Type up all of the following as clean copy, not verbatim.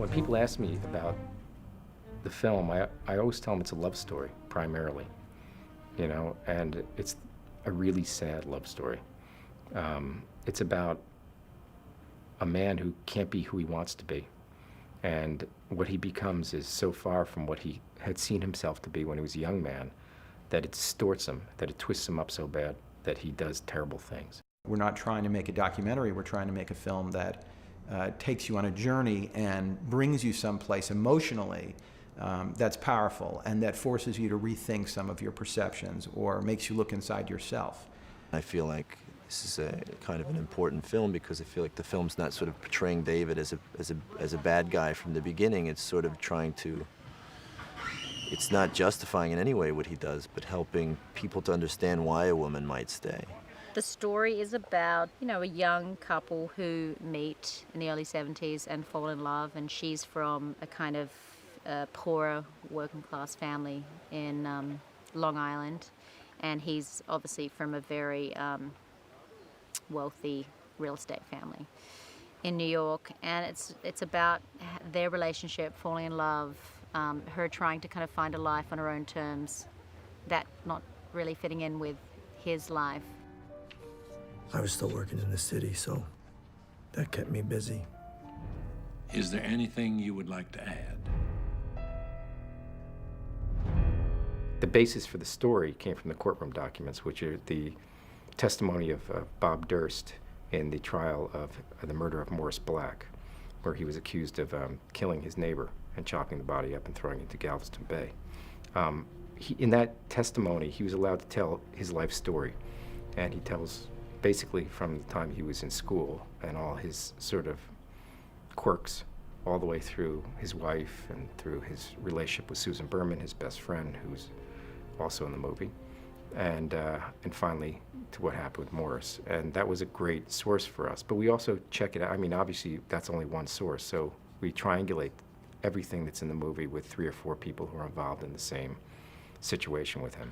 When people ask me about the film, I always tell them it's a love story, primarily, you know, and it's a really sad love story. It's about a man who can't be who he wants to be, and what he becomes is so far from what he had seen himself to be when he was a young man that it distorts him, that it twists him up so bad that he does terrible things. We're not trying to make a documentary, we're trying to make a film that takes you on a journey and brings you someplace emotionally that's powerful and that forces you to rethink some of your perceptions or makes you look inside yourself. I feel like this is a kind of an important film because I feel like the film's not sort of portraying David as a bad guy from the beginning. It's sort of trying to, it's not justifying in any way what he does, but helping people to understand why a woman might stay. The story is about, you know, a young couple who meet in the early 70s and fall in love, and she's from a kind of poorer working class family in Long Island, and he's obviously from a very wealthy real estate family in New York, and it's about their relationship, falling in love, her trying to kind of find a life on her own terms, that not really fitting in with his life. I was still working in the city, so that kept me busy. Is there anything you would like to add? The basis for the story came from the courtroom documents, which are the testimony of Bob Durst in the trial of the murder of Morris Black, where he was accused of killing his neighbor and chopping the body up and throwing it into Galveston Bay. In that testimony, he was allowed to tell his life story, and he tells basically from the time he was in school and all his sort of quirks all the way through his wife and through his relationship with Susan Berman, his best friend, who's also in the movie, and finally to what happened with Morris. And that was a great source for us. But we also check it out. I mean, obviously, that's only one source, so we triangulate everything that's in the movie with 3 or 4 people who are involved in the same situation with him.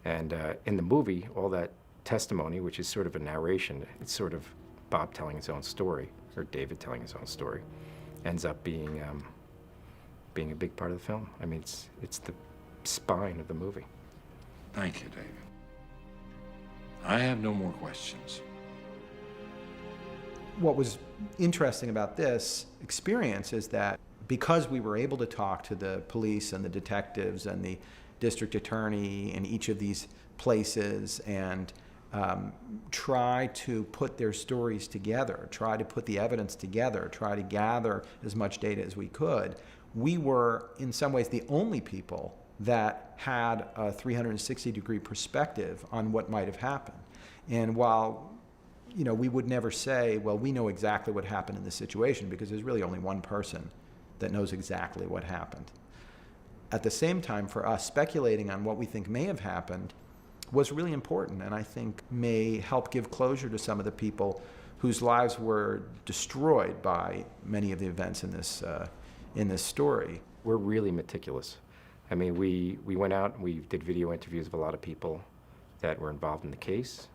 And in the movie, all that testimony, which is sort of a narration, it's sort of Bob telling his own story, or David telling his own story, ends up being a big part of the film. I mean, it's the spine of the movie. Thank you, David. I have no more questions. What was interesting about this experience is that because we were able to talk to the police and the detectives and the district attorney in each of these places and try to put their stories together, try to put the evidence together, try to gather as much data as we could, we were in some ways the only people that had a 360-degree perspective on what might have happened. And while, you know, we would never say, well, we know exactly what happened in this situation, because there's really only one person that knows exactly what happened. At the same time, for us, speculating on what we think may have happened was really important, and I think may help give closure to some of the people whose lives were destroyed by many of the events in this story. We're really meticulous. I mean, we went out and we did video interviews of a lot of people that were involved in the case,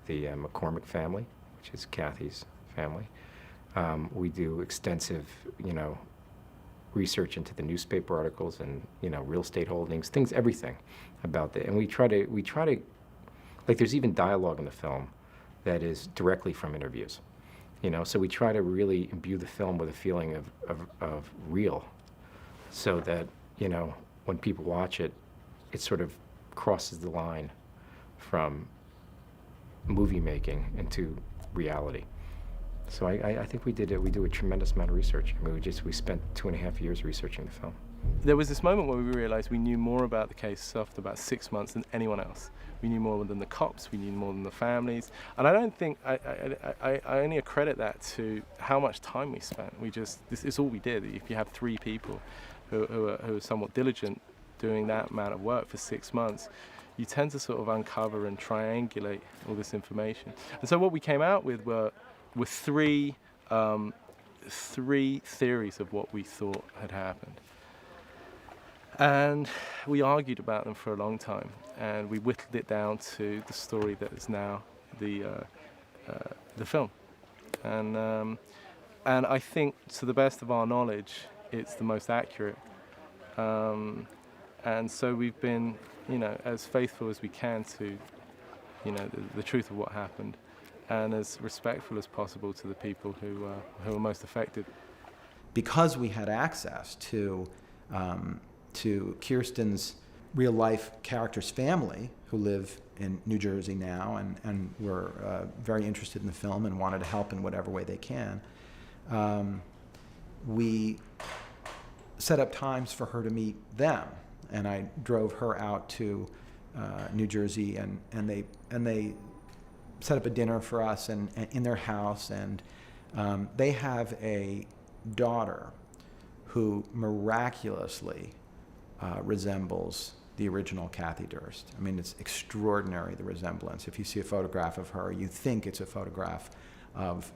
the McCormick family, which is Kathy's family. We do extensive, you know, research into the newspaper articles and, you know, real estate holdings, things, everything about that. And we try to, like, there's even dialogue in the film that is directly from interviews, you know, so we try to really imbue the film with a feeling of real, so that, you know, when people watch it, it sort of crosses the line from movie making into reality. So I think we do a tremendous amount of research. I mean, we spent 2.5 years researching the film. There was this moment where we realized we knew more about the case after about 6 months than anyone else. We knew more than the cops, we knew more than the families. And I don't think, I only accredit that to how much time we spent. This is all we did. If you have 3 people who are somewhat diligent doing that amount of work for 6 months, you tend to sort of uncover and triangulate all this information. And so what we came out with were three theories of what we thought had happened. And we argued about them for a long time, and we whittled it down to the story that is now the film. And And I think, to the best of our knowledge, it's the most accurate. And so we've been, as faithful as we can to, the truth of what happened, and as respectful as possible to the people who are most affected. Because we had access to Kirsten's real-life character's family, who live in New Jersey now, and were very interested in the film and wanted to help in whatever way they can, we set up times for her to meet them. And I drove her out to New Jersey, and they set up a dinner for us and in their house. And they have a daughter who miraculously resembles the original Kathy Durst. I mean, it's extraordinary, the resemblance. If you see a photograph of her, you think it's a photograph of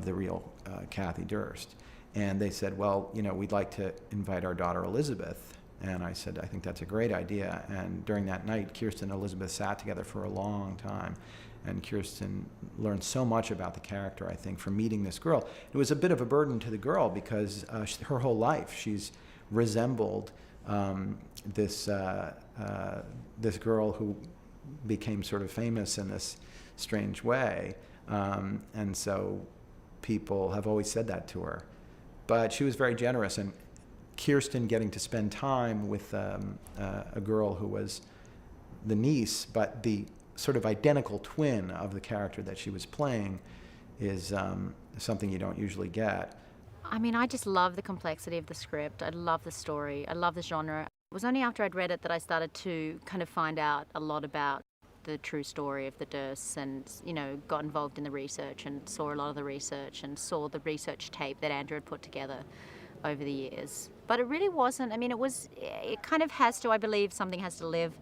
the real Kathy Durst. And they said, well, we'd like to invite our daughter Elizabeth. And I said, I think that's a great idea. And during that night, Kirsten and Elizabeth sat together for a long time. And Kirsten learned so much about the character, I think, from meeting this girl. It was a bit of a burden to the girl because her whole life she's resembled this girl who became sort of famous in this strange way. And so people have always said that to her. But she was very generous, and Kirsten getting to spend time with a girl who was the niece, but the sort of identical twin of the character that she was playing is something you don't usually get. I mean, I just love the complexity of the script. I love the story. I love the genre. It was only after I'd read it that I started to kind of find out a lot about the true story of the Dursts, and got involved in the research and saw a lot of the research and saw the research tape that Andrew had put together over the years. But it really wasn't. I mean, it kind of has to, I believe, something has to live,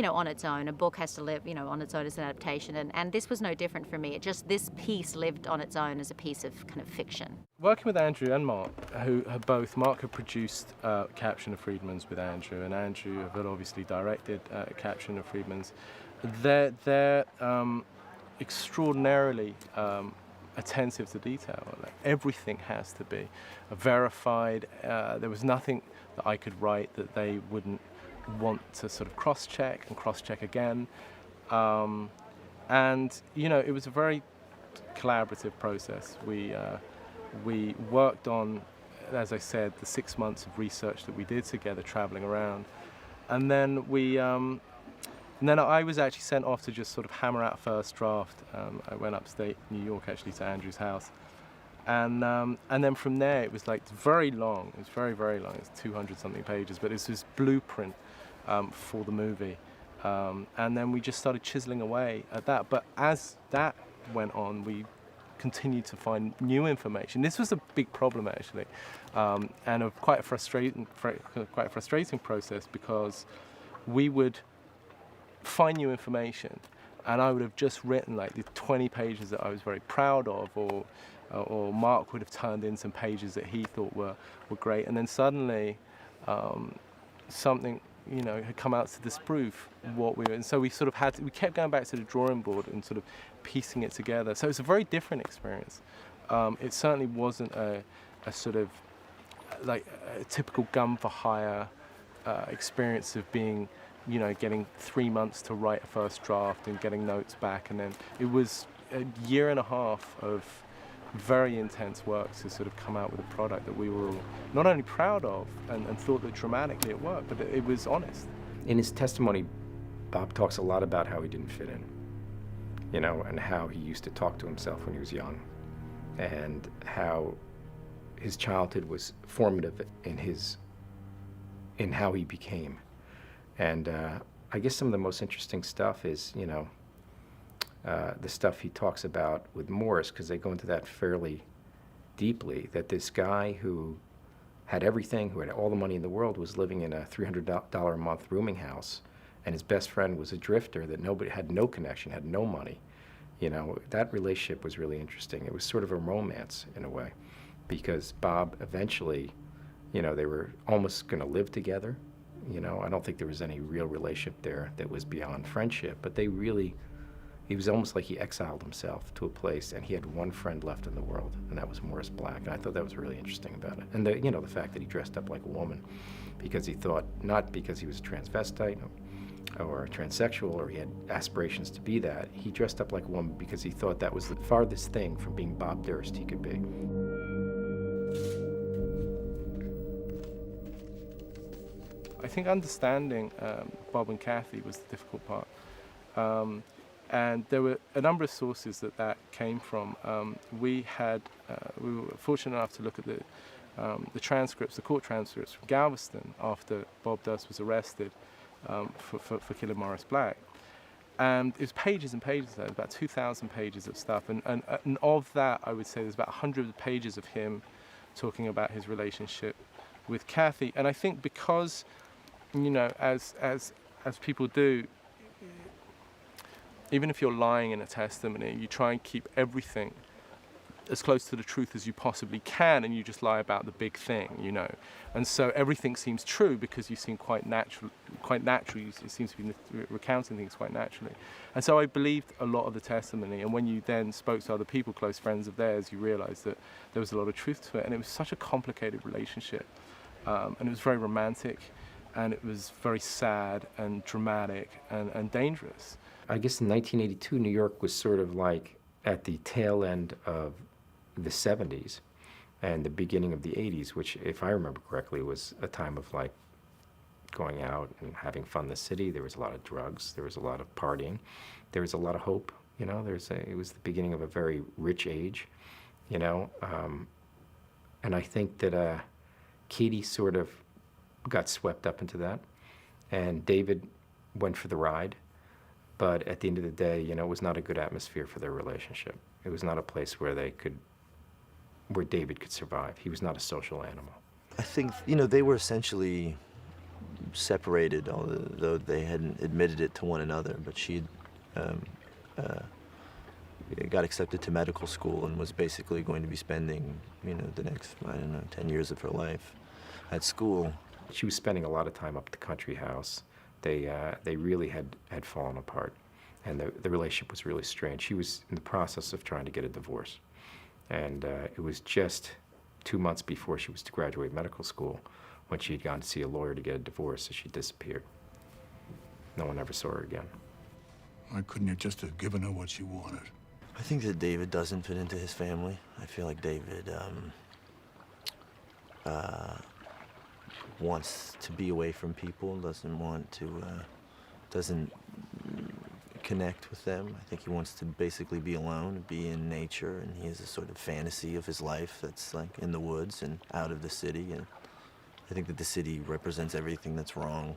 on its own. A book has to live, on its own as an adaptation. And this was no different for me. This piece lived on its own as a piece of kind of fiction. Working with Andrew and Mark, Mark had produced Caption of Freedman's with Andrew, and Andrew had obviously directed Caption of Freedman's. They're extraordinarily attentive to detail. Like, everything has to be verified. There was nothing that I could write that they wouldn't want to sort of cross-check and cross-check again. And it was a very collaborative process. We worked on, as I said, the 6 months of research that we did together, traveling around, and then And then I was actually sent off to just sort of hammer out a first draft. I went upstate New York, actually, to Andrew's house. And then from there, it was like very long. It was very, very long. It's 200-something pages, but it's this blueprint for the movie. And then we just started chiseling away at that. But as that went on, we continued to find new information. This was a big problem, actually, and quite a frustrating process, because we would find new information, and I would have just written like the 20 pages that I was very proud of, or Mark would have turned in some pages that he thought were great, and then suddenly something had come out to disprove what we were, and so we sort of we kept going back to the drawing board and sort of piecing it together. So it's a very different experience. It certainly wasn't a sort of like a typical gun for hire experience of being, getting 3 months to write a first draft and getting notes back, and then it was a year and a half of very intense work to sort of come out with a product that we were all not only proud of and thought that dramatically it worked, but it was honest. In his testimony, Bob talks a lot about how he didn't fit in, and how he used to talk to himself when he was young, and how his childhood was formative in how he became. And I guess some of the most interesting stuff is, the stuff he talks about with Morris, because they go into that fairly deeply, that this guy who had everything, who had all the money in the world, was living in a $300 a month rooming house, and his best friend was a drifter that nobody had, no connection, had no money. That relationship was really interesting. It was sort of a romance in a way, because Bob eventually, they were almost going to live together. I don't think there was any real relationship there that was beyond friendship, but they really, He was almost like he exiled himself to a place, and he had one friend left in the world, and that was Morris Black. And I thought that was really interesting about it. And the fact that he dressed up like a woman, because he thought, not because he was a transvestite or a transsexual or he had aspirations to be that. He dressed up like a woman because he thought that was the farthest thing from being Bob Durst he could be. I think understanding Bob and Kathy was the difficult part. And there were a number of sources that came from. We were fortunate enough to look at the transcripts, the court transcripts from Galveston after Bob Durst was arrested for killing Morris Black. And it was pages and pages of that, about 2,000 pages of stuff. And of that, I would say there's about 100 pages of him talking about his relationship with Kathy. And I think because, as people do, even if you're lying in a testimony, you try and keep everything as close to the truth as you possibly can, and you just lie about the big thing, And so everything seems true because you seem quite natural. You seem to be recounting things quite naturally. And so I believed a lot of the testimony, and when you then spoke to other people, close friends of theirs, you realized that there was a lot of truth to it, and it was such a complicated relationship. And it was very romantic, and it was very sad and dramatic and dangerous. I guess in 1982, New York was sort of like at the tail end of the 70s and the beginning of the 80s, which, if I remember correctly, was a time of like going out and having fun in the city. There was a lot of drugs. There was a lot of partying. There was a lot of hope. It was the beginning of a very rich age, and I think that Katie sort of got swept up into that, and David went for the ride. But at the end of the day, it was not a good atmosphere for their relationship. It was not a place where David could survive. He was not a social animal. I think, they were essentially separated, although they hadn't admitted it to one another. But she got accepted to medical school and was basically going to be spending, the next, 10 years of her life at school. She was spending a lot of time up at the country house. They really had fallen apart, and the relationship was really strained. She was in the process of trying to get a divorce, and it was just 2 months before she was to graduate medical school when she had gone to see a lawyer to get a divorce, so she disappeared. No one ever saw her again. Why couldn't you just have given her what she wanted? I think that David doesn't fit into his family. I feel like David wants to be away from people, doesn't connect with them. I think he wants to basically be alone, be in nature, and he has a sort of fantasy of his life that's like in the woods and out of the city. And I think that the city represents everything that's wrong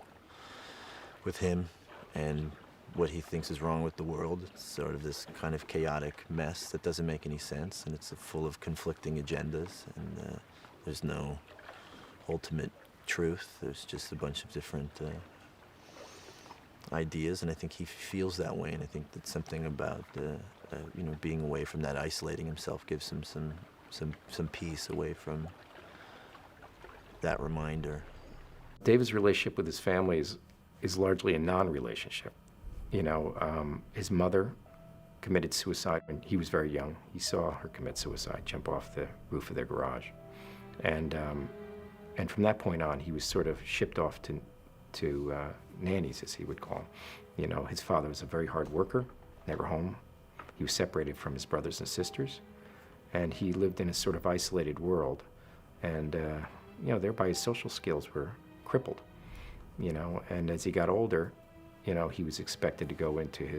with him and what he thinks is wrong with the world. It's sort of this kind of chaotic mess that doesn't make any sense, and it's full of conflicting agendas, and there's no ultimate truth. There's just a bunch of different ideas, and I think he feels that way, and I think that something about being away from that, isolating himself, gives him some peace away from that reminder. David's relationship with his family is largely a non-relationship. His mother committed suicide when he was very young. He saw her commit suicide, jump off the roof of their garage, and from that point on, he was sort of shipped off to nannies, as he would call them. His father was a very hard worker, never home. He was separated from his brothers and sisters, and he lived in a sort of isolated world, and thereby his social skills were crippled. And as he got older, he was expected to go into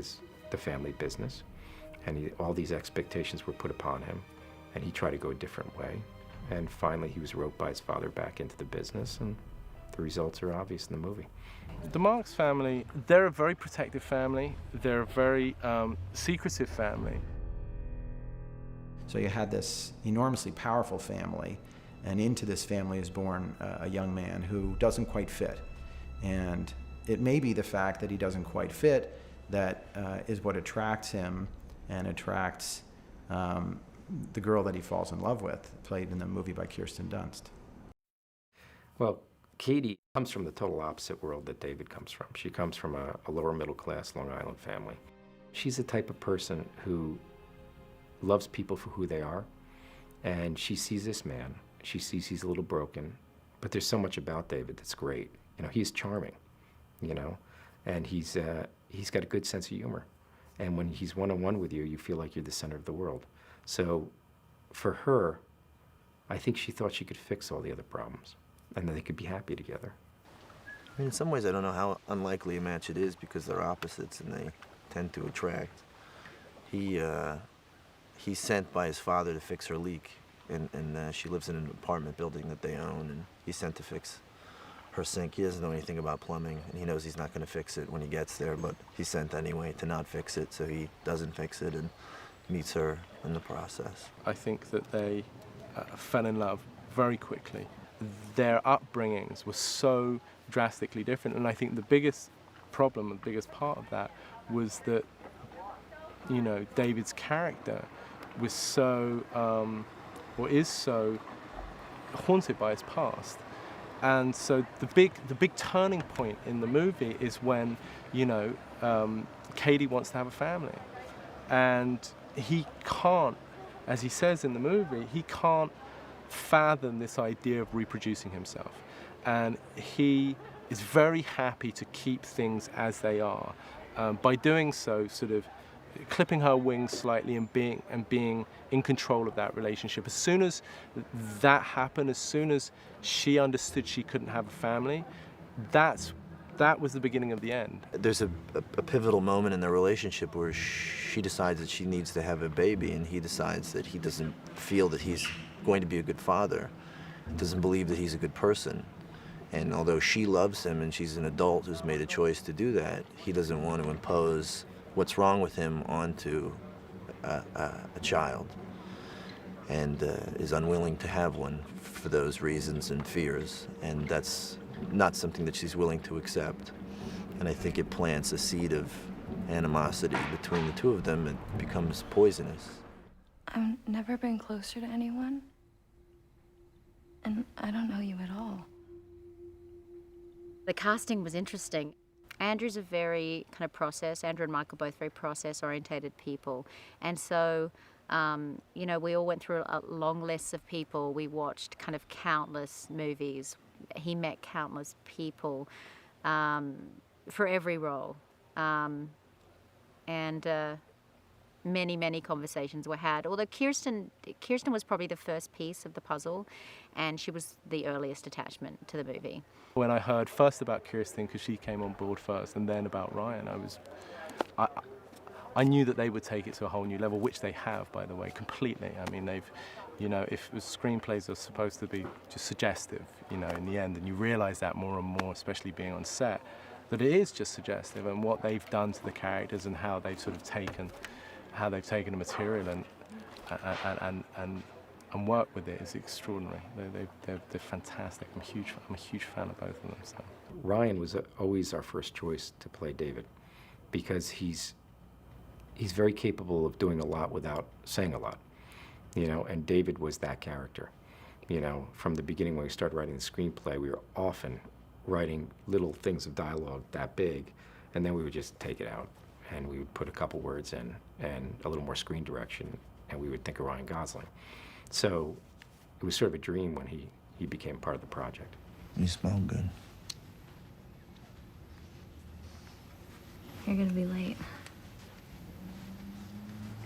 the family business, and all these expectations were put upon him, and he tried to go a different way. And finally, he was roped by his father back into the business, and the results are obvious in the movie. The Marx family, they're a very protective family. They're a very secretive family. So you had this enormously powerful family, and into this family is born a young man who doesn't quite fit. And it may be the fact that he doesn't quite fit that is what attracts him and attracts the girl that he falls in love with, played in the movie by Kirsten Dunst. Well, Katie comes from the total opposite world that David comes from. She comes from a lower middle class Long Island family. She's the type of person who loves people for who they are, and she sees this man. She sees he's a little broken, but there's so much about David that's great. You know, he's charming, you know, and he's got a good sense of humor. And when he's one-on-one with you, you feel like you're the center of the world. So for her, I think she thought she could fix all the other problems, and that they could be happy together. I mean, in some ways, I don't know how unlikely a match it is because they're opposites and they tend to attract. He's sent by his father to fix her leak, and she lives in an apartment building that they own, and he's sent to fix her sink. He doesn't know anything about plumbing, and he knows he's not going to fix it when he gets there, but he's sent anyway to not fix it, so he doesn't fix it and meets her in the process. I think that they fell in love very quickly. Their upbringings were so drastically different, and I think the biggest problem, the biggest part of that was that, you know, David's character was so, or is so, haunted by his past. And so the big turning point in the movie is when, you know, Katie wants to have a family. And he can't, as he says in the movie, he can't fathom this idea of reproducing himself. And he is very happy to keep things as they are. By doing so, sort of clipping her wings slightly and being in control of that relationship. As soon as that happened, as soon as she understood she couldn't have a family, that was the beginning of the end. There's a pivotal moment in their relationship where she decides that she needs to have a baby, and he decides that he doesn't feel that he's going to be a good father, doesn't believe that he's a good person. And although she loves him and she's an adult who's made a choice to do that, he doesn't want to impose what's wrong with him onto a child, and is unwilling to have one for those reasons and fears, and that's not something that she's willing to accept. And I think it plants a seed of animosity between the two of them. It becomes poisonous. I've never been closer to anyone, and I don't know you at all. The casting was interesting. Andrew's a very kind of Andrew and Michael both very process-orientated people. And so, you know, we all went through a long list of people. We watched kind of countless movies. He met countless people for every role. Many, many conversations were had. Although Kirsten was probably the first piece of the puzzle, and she was the earliest attachment to the movie. When I heard first about Kirsten, because she came on board first, and then about Ryan, I knew that they would take it to a whole new level, which they have, by the way, completely. I mean, they've, you know, if screenplays are supposed to be just suggestive, you know, in the end, and you realize that more and more, especially being on set, that it is just suggestive, and what they've done to the characters and how they've sort of taken the material and work with it is extraordinary. They're fantastic. I'm a huge fan of both of them. So. Ryan was always our first choice to play David, because he's very capable of doing a lot without saying a lot, you know. And David was that character, you know. From the beginning, when we started writing the screenplay, we were often writing little things of dialogue that big, and then we would just take it out, and we would put a couple words in and a little more screen direction, and we would think of Ryan Gosling. So it was sort of a dream when he became part of the project. You smell good. You're gonna be late.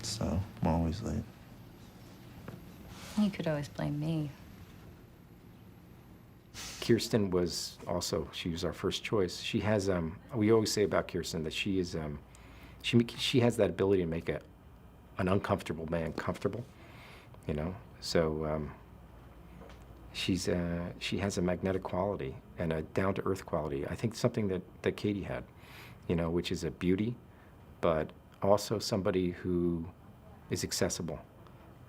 So, I'm always late. You could always blame me. Kirsten was also, she was our first choice. She has, we always say about Kirsten that she is, she has that ability to make an uncomfortable man comfortable, you know. So she has a magnetic quality and a down-to-earth quality. I think something that Katie had, you know, which is a beauty, but also somebody who is accessible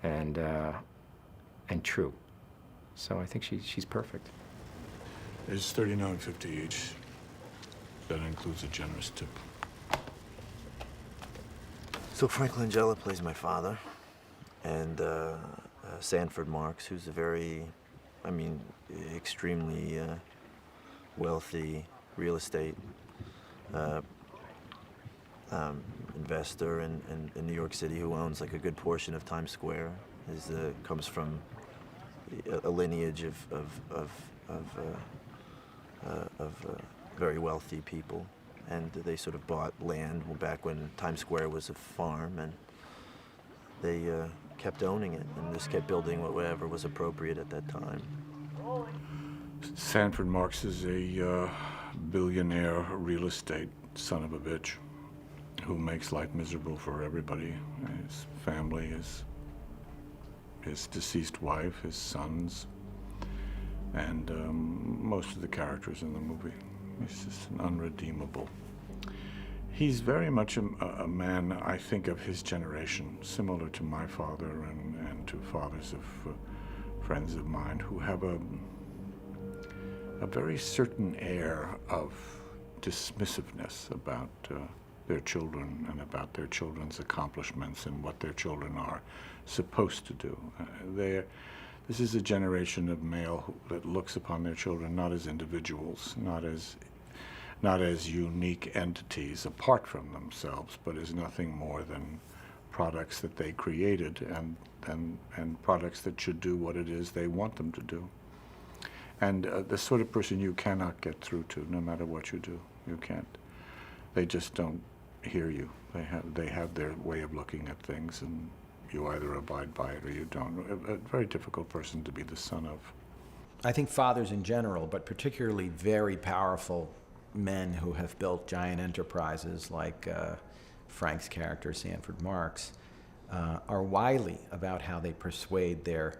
and true. So I think she's perfect. It's $39.50 each. That includes a generous tip. So Frank Langella plays my father, and Sanford Marks, who's a very, I mean, extremely wealthy real estate investor in New York City who owns like a good portion of Times Square. Comes from a lineage of very wealthy people, and they sort of bought land back when Times Square was a farm, and they kept owning it and just kept building whatever was appropriate at that time. Sanford Marks is a billionaire real estate son of a bitch who makes life miserable for everybody. His family, his deceased wife, his sons, and most of the characters in the movie. He's just an unredeemable. He's very much a man, I think, of his generation, similar to my father and to fathers of friends of mine who have a very certain air of dismissive about their children and about their children's accomplishments and what their children are supposed to do. This is a generation of male that looks upon their children not as individuals, not as unique entities apart from themselves, but as nothing more than products that they created and products that should do what it is they want them to do. And the sort of person you cannot get through to, no matter what you do. You can't. They just don't hear you. They have their way of looking at things, and you either abide by it or you don't. A very difficult person to be the son of. I think fathers in general, but particularly very powerful men who have built giant enterprises like Frank's character, Sanford Marks, are wily about how they persuade their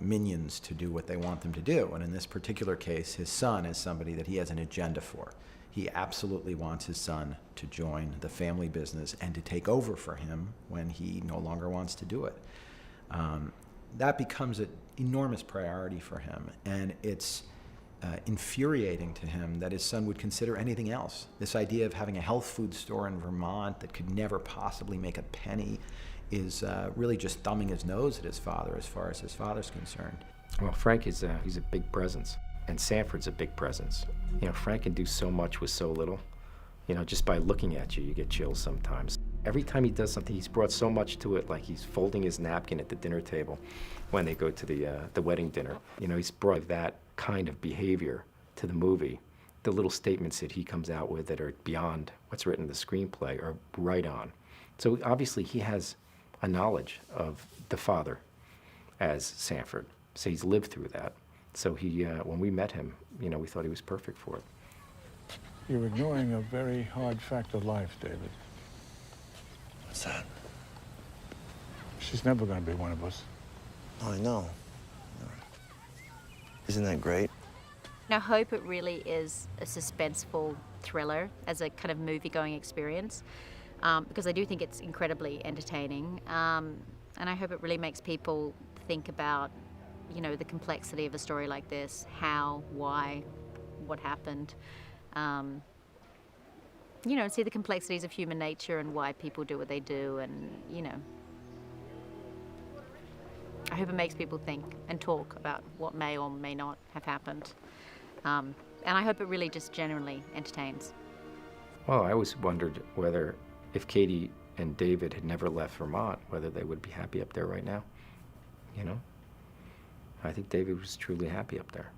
minions to do what they want them to do. And in this particular case, his son is somebody that he has an agenda for. He absolutely wants his son to join the family business and to take over for him when he no longer wants to do it. That becomes an enormous priority for him, and it's infuriating to him that his son would consider anything else. This idea of having a health food store in Vermont that could never possibly make a penny is really just thumbing his nose at his father as far as his father's concerned. Well, Frank he's a big presence, and Sanford's a big presence. You know, Frank can do so much with so little. You know, just by looking at you, you get chills sometimes. Every time he does something, he's brought so much to it, like he's folding his napkin at the dinner table when they go to the wedding dinner. You know, he's brought that kind of behavior to the movie. The little statements that he comes out with that are beyond what's written in the screenplay are right on. So obviously he has a knowledge of the father as Sanford. So he's lived through that. So he, when we met him, you know, we thought he was perfect for it. You're ignoring a very hard fact of life, David. What's that? She's never going to be one of us. Oh, I know. Isn't that great? I hope it really is a suspenseful thriller as a kind of movie-going experience, because I do think it's incredibly entertaining, and I hope it really makes people think about, you know, the complexity of a story like this, how, why, what happened, you know, see the complexities of human nature and why people do what they do, and, you know, I hope it makes people think and talk about what may or may not have happened. And I hope it really just genuinely entertains. Well, I always wondered whether if Katie and David had never left Vermont, whether they would be happy up there right now. You know? I think David was truly happy up there.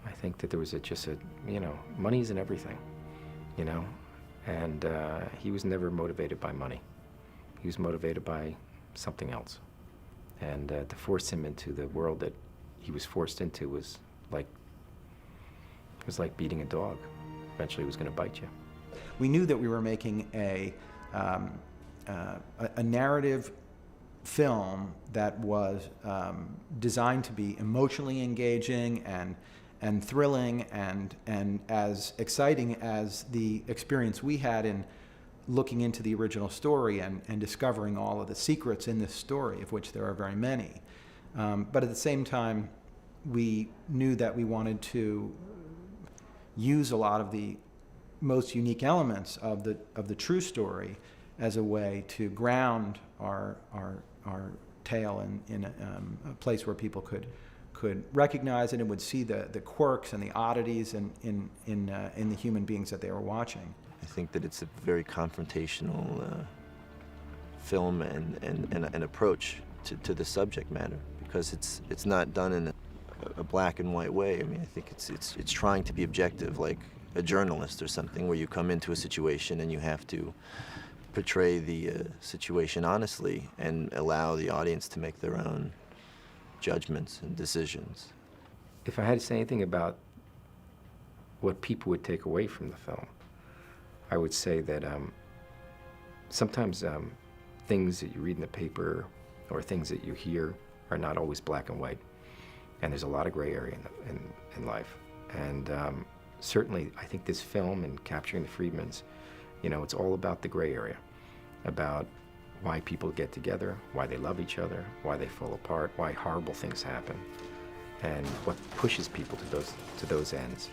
I think that there was you know, money isn't everything, you know? And he was never motivated by money. He was motivated by something else. And to force him into the world that he was forced into was like beating a dog. Eventually it was going to bite you. We knew that we were making a narrative film that was designed to be emotionally engaging and thrilling and as exciting as the experience we had in looking into the original story and discovering all of the secrets in this story, of which there are very many. But at the same time, we knew that we wanted to use a lot of the most unique elements of the true story as a way to ground our tale in a place where people could recognize it and would see the quirks and the oddities in the human beings that they were watching. I think that it's a very confrontational film and an approach to the subject matter, because it's not done in a black and white way. I mean, I think it's trying to be objective, like a journalist or something, where you come into a situation and you have to portray the situation honestly and allow the audience to make their own judgments and decisions. If I had to say anything about what people would take away from the film, I would say that sometimes things that you read in the paper or things that you hear are not always black and white, and there's a lot of gray area in life. And certainly, I think this film and Capturing the Friedmans, it's all about the gray area, about why people get together, why they love each other, why they fall apart, why horrible things happen, and what pushes people to those ends.